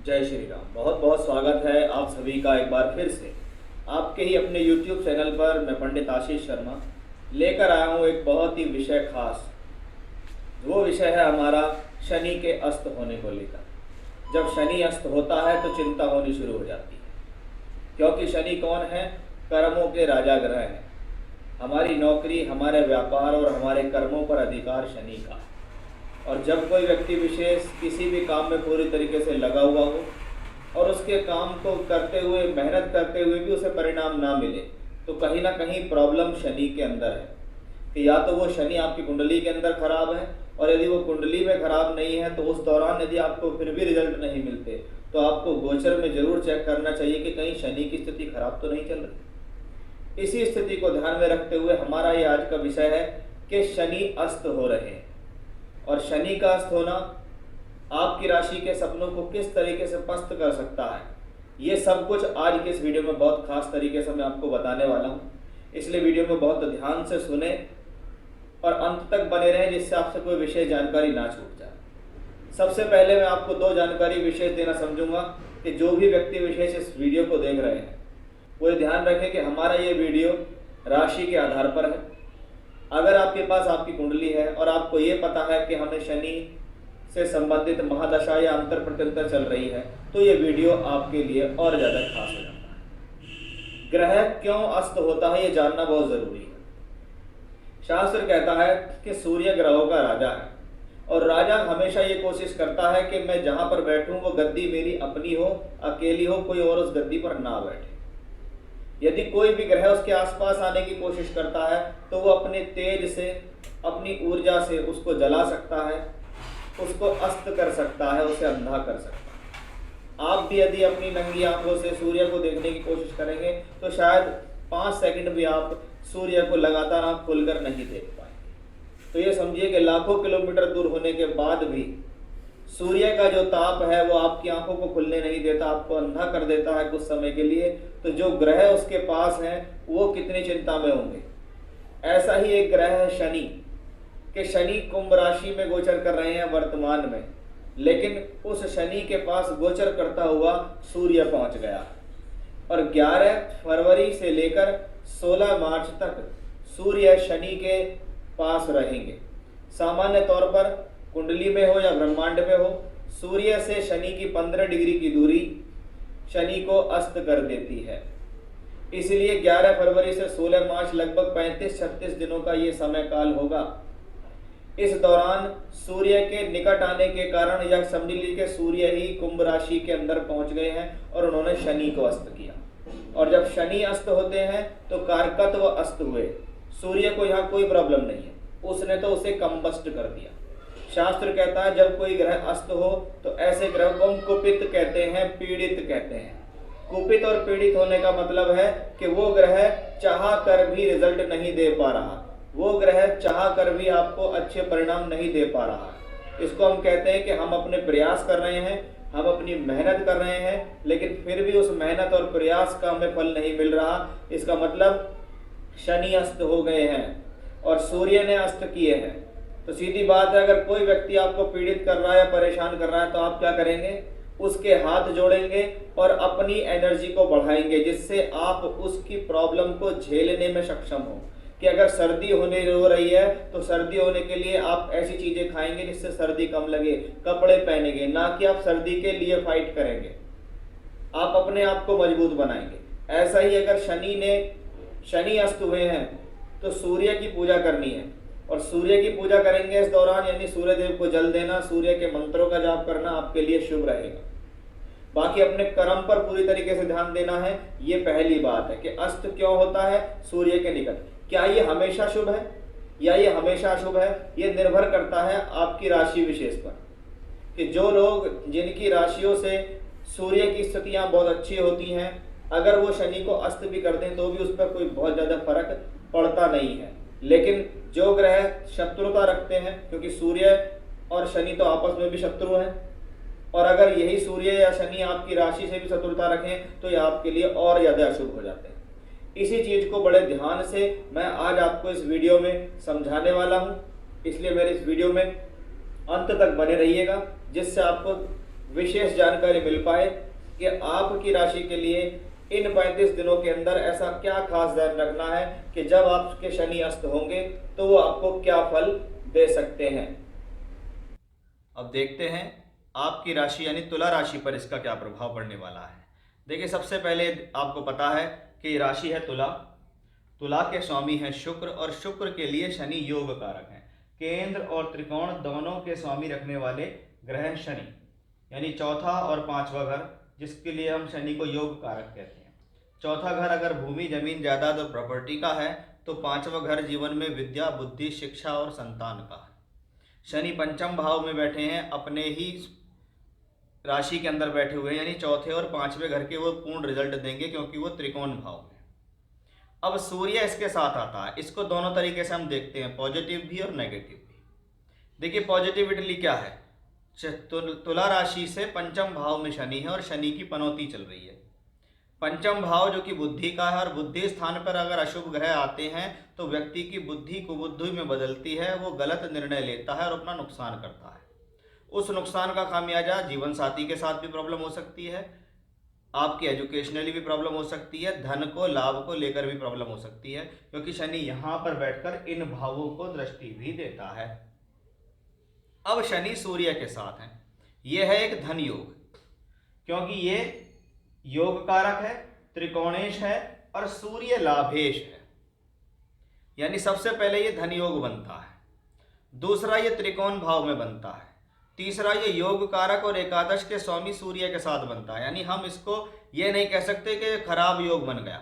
जय श्री राम। बहुत बहुत स्वागत है आप सभी का एक बार फिर से आपके ही अपने YouTube चैनल पर। मैं पंडित आशीष शर्मा लेकर आया हूँ एक बहुत ही विषय खास। वो विषय है हमारा शनि के अस्त होने को लेकर। जब शनि अस्त होता है तो चिंता होनी शुरू हो जाती है, क्योंकि शनि कौन है? कर्मों के राजा ग्रह हैं। हमारी नौकरी, हमारे व्यापार और हमारे कर्मों पर अधिकार शनि का। और जब कोई व्यक्ति विशेष किसी भी काम में पूरी तरीके से लगा हुआ हो और उसके काम को करते हुए, मेहनत करते हुए भी उसे परिणाम ना मिले, तो कहीं ना कहीं प्रॉब्लम शनि के अंदर है। कि या तो वो शनि आपकी कुंडली के अंदर खराब है, और यदि वो कुंडली में खराब नहीं है तो उस दौरान यदि आपको फिर भी रिजल्ट नहीं मिलते तो आपको गोचर में जरूर चेक करना चाहिए कि कहीं शनि की स्थिति खराब तो नहीं चल रही। इसी स्थिति को ध्यान में रखते हुए हमारा ये आज का विषय है कि शनि अस्त हो रहे हैं, और शनि का अस्त होना आपकी राशि के सपनों को किस तरीके से पस्त कर सकता है, ये सब कुछ आज के इस वीडियो में बहुत खास तरीके से मैं आपको बताने वाला हूँ। इसलिए वीडियो में बहुत ध्यान से सुने और अंत तक बने रहें, जिससे आपसे कोई विशेष जानकारी ना छूट जाए। सबसे पहले मैं आपको दो जानकारी विशेष देना समझूंगा कि जो भी व्यक्ति विशेष इस वीडियो को देख रहे हैं वो ये ध्यान रखें कि हमारा ये वीडियो राशि के आधार पर है। अगर आपके पास आपकी कुंडली है और आपको ये पता है कि हमें शनि से संबंधित महादशा या अंतर प्रत्यंतर चल रही है, तो ये वीडियो आपके लिए और ज़्यादा खास हो जाता है। ग्रह क्यों अस्त होता है ये जानना बहुत ज़रूरी है। शास्त्र कहता है कि सूर्य ग्रहों का राजा है, और राजा हमेशा ये कोशिश करता है कि मैं जहाँ पर बैठूँ वो गद्दी मेरी अपनी हो, अकेली हो, कोई और उस गद्दी पर ना बैठे। यदि कोई भी ग्रह उसके आसपास आने की कोशिश करता है तो वो अपने तेज से, अपनी ऊर्जा से उसको जला सकता है, उसको अस्त कर सकता है, उसे अंधा कर सकता है। आप भी यदि अपनी नंगी आंखों से सूर्य को देखने की कोशिश करेंगे तो शायद 5 सेकंड भी आप सूर्य को लगातार आंख खोलकर नहीं देख पाएंगे। तो ये समझिए कि लाखों किलोमीटर दूर होने के बाद भी सूर्य का जो ताप है वो आपकी आंखों को खुलने नहीं देता, आपको अंधा कर देता है कुछ समय के लिए। तो जो ग्रह उसके पास हैं वो कितनी चिंता में होंगे। ऐसा ही एक ग्रह है शनि, कि शनि कुंभ राशि में गोचर कर रहे हैं वर्तमान में, लेकिन उस शनि के पास गोचर करता हुआ सूर्य पहुंच गया, और 11 फरवरी से लेकर 16 मार्च तक सूर्य शनि के पास रहेंगे। सामान्य तौर पर कुंडली में हो या ब्रह्मांड में हो, सूर्य से शनि की 15 डिग्री की दूरी शनि को अस्त कर देती है। इसलिए 11 फरवरी से 16 मार्च लगभग 35-36 दिनों का ये समय काल होगा। इस दौरान सूर्य के निकट आने के कारण यह समझ लीजिए कि सूर्य ही कुंभ राशि के अंदर पहुंच गए हैं और उन्होंने शनि को अस्त किया। और जब शनि अस्त होते हैं तो कारकत्व अस्त हुए। सूर्य को यहाँ कोई प्रॉब्लम नहीं है, उसने तो उसे कंबस्ट कर दिया। शास्त्र कहता है जब कोई ग्रह अस्त हो तो ऐसे ग्रह को हम कुपित कहते हैं, पीड़ित कहते हैं। कुपित और पीड़ित होने का मतलब है कि वो ग्रह चाह कर भी रिजल्ट नहीं दे पा रहा, वो ग्रह चाह कर भी आपको अच्छे परिणाम नहीं दे पा रहा। इसको हम कहते हैं कि हम अपने प्रयास कर रहे हैं, हम अपनी मेहनत कर रहे हैं, लेकिन फिर भी उस मेहनत और प्रयास का हमें फल नहीं मिल रहा। इसका मतलब शनि अस्त हो गए हैं और सूर्य ने अस्त किए हैं। तो सीधी बात है, अगर कोई व्यक्ति आपको पीड़ित कर रहा है या परेशान कर रहा है तो आप क्या करेंगे? उसके हाथ जोड़ेंगे और अपनी एनर्जी को बढ़ाएंगे, जिससे आप उसकी प्रॉब्लम को झेलने में सक्षम हो। कि अगर सर्दी होने हो रही है तो सर्दी होने के लिए आप ऐसी चीजें खाएंगे जिससे सर्दी कम लगे, कपड़े पहनेंगे, ना कि आप सर्दी के लिए फाइट करेंगे। आप अपने आप को मजबूत बनाएंगे। ऐसा ही अगर शनि अस्त हुए हैं तो सूर्य की पूजा करनी है, और सूर्य की पूजा करेंगे इस दौरान, यानी सूर्य देव को जल देना, सूर्य के मंत्रों का जाप करना आपके लिए शुभ रहेगा। बाकी अपने कर्म पर पूरी तरीके से ध्यान देना है। ये पहली बात है कि अस्त क्यों होता है सूर्य के निकट। क्या ये हमेशा शुभ है या ये हमेशा अशुभ है, ये निर्भर करता है आपकी राशि विशेष पर। कि जो लोग, जिनकी राशियों से सूर्य की स्थितियां बहुत अच्छी होती हैं, अगर वो शनि को अस्त भी कर दें तो भी उस पर कोई बहुत ज़्यादा फर्क पड़ता नहीं है। लेकिन जो ग्रह शत्रुता रखते हैं, क्योंकि सूर्य और शनि तो आपस में भी शत्रु हैं, और अगर यही सूर्य या शनि आपकी राशि से भी शत्रुता रखें तो ये आपके लिए और ज़्यादा अशुभ हो जाते हैं। इसी चीज़ को बड़े ध्यान से मैं आज आपको इस वीडियो में समझाने वाला हूँ, इसलिए मेरे इस वीडियो में अंत तक बने रहिएगा, जिससे आपको विशेष जानकारी मिल पाए कि आपकी राशि के लिए इन 35 दिनों के अंदर ऐसा क्या खास ध्यान रखना है कि जब आपके शनि अस्त होंगे तो वो आपको क्या फल दे सकते हैं। अब देखते हैं आपकी राशि यानी तुला राशि पर इसका क्या प्रभाव पड़ने वाला है। देखिए, सबसे पहले आपको पता है कि राशि है तुला। तुला के स्वामी है शुक्र और शुक्र के लिए शनि योग कारक है। केंद्र और त्रिकोण दोनों के स्वामी रखने वाले ग्रह शनि, यानी चौथा और पांचवा घर, जिसके लिए हम शनि को योग कारक कहते हैं। चौथा घर अगर भूमि, जमीन, जायदाद और प्रॉपर्टी का है तो पांचवा घर जीवन में विद्या, बुद्धि, शिक्षा और संतान का है। शनि पंचम भाव में बैठे हैं, अपने ही राशि के अंदर बैठे हुए हैं, यानी चौथे और पांचवें घर के वो पूर्ण रिजल्ट देंगे क्योंकि वो त्रिकोण भाव में। अब सूर्य इसके साथ आता है। इसको दोनों तरीके से हम देखते हैं, पॉजिटिव भी और नेगेटिव भी। देखिए, पॉजिटिविटी क्या है, तुला राशि से पंचम भाव में शनि है और शनि की पनौती चल रही है। पंचम भाव जो कि बुद्धि का है, और बुद्धि स्थान पर अगर अशुभ ग्रह आते हैं तो व्यक्ति की बुद्धि कुबुद्धि में बदलती है, वो गलत निर्णय लेता है और अपना नुकसान करता है। उस नुकसान का खामियाजा जीवन साथी के साथ भी प्रॉब्लम हो सकती है, आपकी एजुकेशनली भी प्रॉब्लम हो सकती है, धन को, लाभ को लेकर भी प्रॉब्लम हो सकती है, क्योंकि शनि यहाँ पर बैठकर इन भावों को दृष्टि भी देता है। अब शनि सूर्य के साथ है, यह है एक धन योग, क्योंकि ये योग कारक है, त्रिकोणेश है और सूर्य लाभेश है। यानी सबसे पहले ये धन योग बनता है, दूसरा ये त्रिकोण भाव में बनता है, तीसरा ये योग कारक और एकादश के स्वामी सूर्य के साथ बनता है। यानी हम इसको ये नहीं कह सकते कि खराब योग बन गया।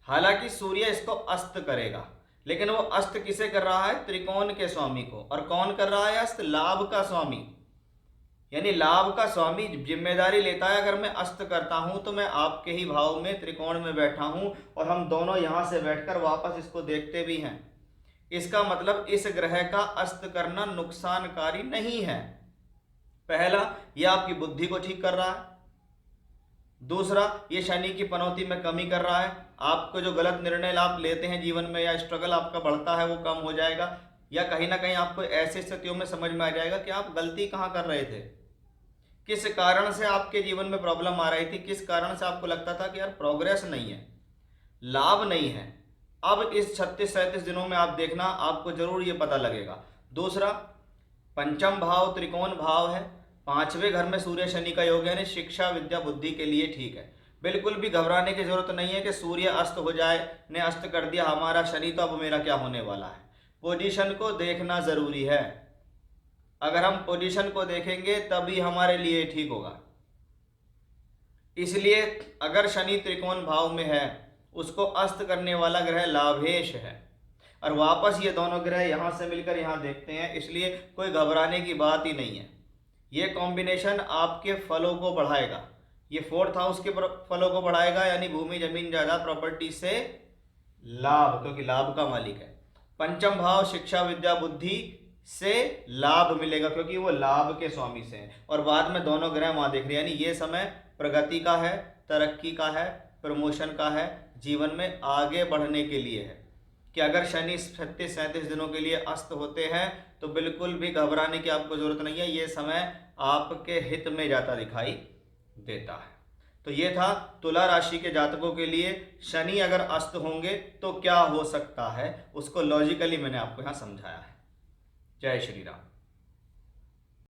हालांकि सूर्य इसको अस्त करेगा, लेकिन वो अस्त किसे कर रहा है, त्रिकोण के स्वामी को। और कौन कर रहा है अस्त, लाभ का स्वामी, यानी लाभ का स्वामी जिम्मेदारी लेता है। अगर मैं अस्त करता हूं तो मैं आपके ही भाव में त्रिकोण में बैठा हूं और हम दोनों यहां से बैठकर वापस इसको देखते भी हैं। इसका मतलब इस ग्रह का अस्त करना नुकसानकारी नहीं है। पहला, यह आपकी बुद्धि को ठीक कर रहा है, दूसरा ये शनि की पनौती में कमी कर रहा है। आपको जो गलत निर्णय आप लेते हैं जीवन में या स्ट्रगल आपका बढ़ता है वो कम हो जाएगा, या कहीं ना कहीं आपको ऐसी स्थितियों में समझ में आ जाएगा कि आप गलती कहाँ कर रहे थे, किस कारण से आपके जीवन में प्रॉब्लम आ रही थी, किस कारण से आपको लगता था कि यार प्रोग्रेस नहीं है, लाभ नहीं है। अब इस 36-37 दिनों में आप देखना, आपको जरूर ये पता लगेगा। दूसरा, पंचम भाव त्रिकोण भाव है, पांचवें घर में सूर्य शनि का योग है, यानी शिक्षा, विद्या, बुद्धि के लिए ठीक है। बिल्कुल भी घबराने की जरूरत नहीं है कि सूर्य अस्त हो जाए, ने अस्त कर दिया हमारा शनि तो अब मेरा क्या होने वाला है। पोजीशन को देखना जरूरी है, अगर हम पोजीशन को देखेंगे तभी हमारे लिए ठीक होगा। इसलिए अगर शनि त्रिकोण भाव में है, उसको अस्त करने वाला ग्रह लाभेश है, और वापस ये दोनों ग्रह यहाँ से मिलकर यहाँ देखते हैं, इसलिए कोई घबराने की बात ही नहीं है। ये कॉम्बिनेशन आपके फलों को बढ़ाएगा, ये 4th हाउस के फलों को बढ़ाएगा, यानी भूमि, जमीन, जायदाद, प्रॉपर्टी से लाभ, क्योंकि लाभ का मालिक है। पंचम भाव शिक्षा, विद्या, बुद्धि से लाभ मिलेगा क्योंकि वो लाभ के स्वामी से हैं, और बाद में दोनों ग्रह वहां देख रहे हैं। यानी ये समय प्रगति का है, तरक्की का है, प्रमोशन का है, जीवन में आगे बढ़ने के लिए है। कि अगर शनि 36-37 दिनों के लिए अस्त होते हैं तो बिल्कुल भी घबराने की आपको जरूरत नहीं है, ये समय आपके हित में जाता दिखाई देता है। तो ये था तुला राशि के जातकों के लिए शनि अगर अस्त होंगे तो क्या हो सकता है, उसको लॉजिकली मैंने आपको यहाँ समझाया है। जय श्री राम।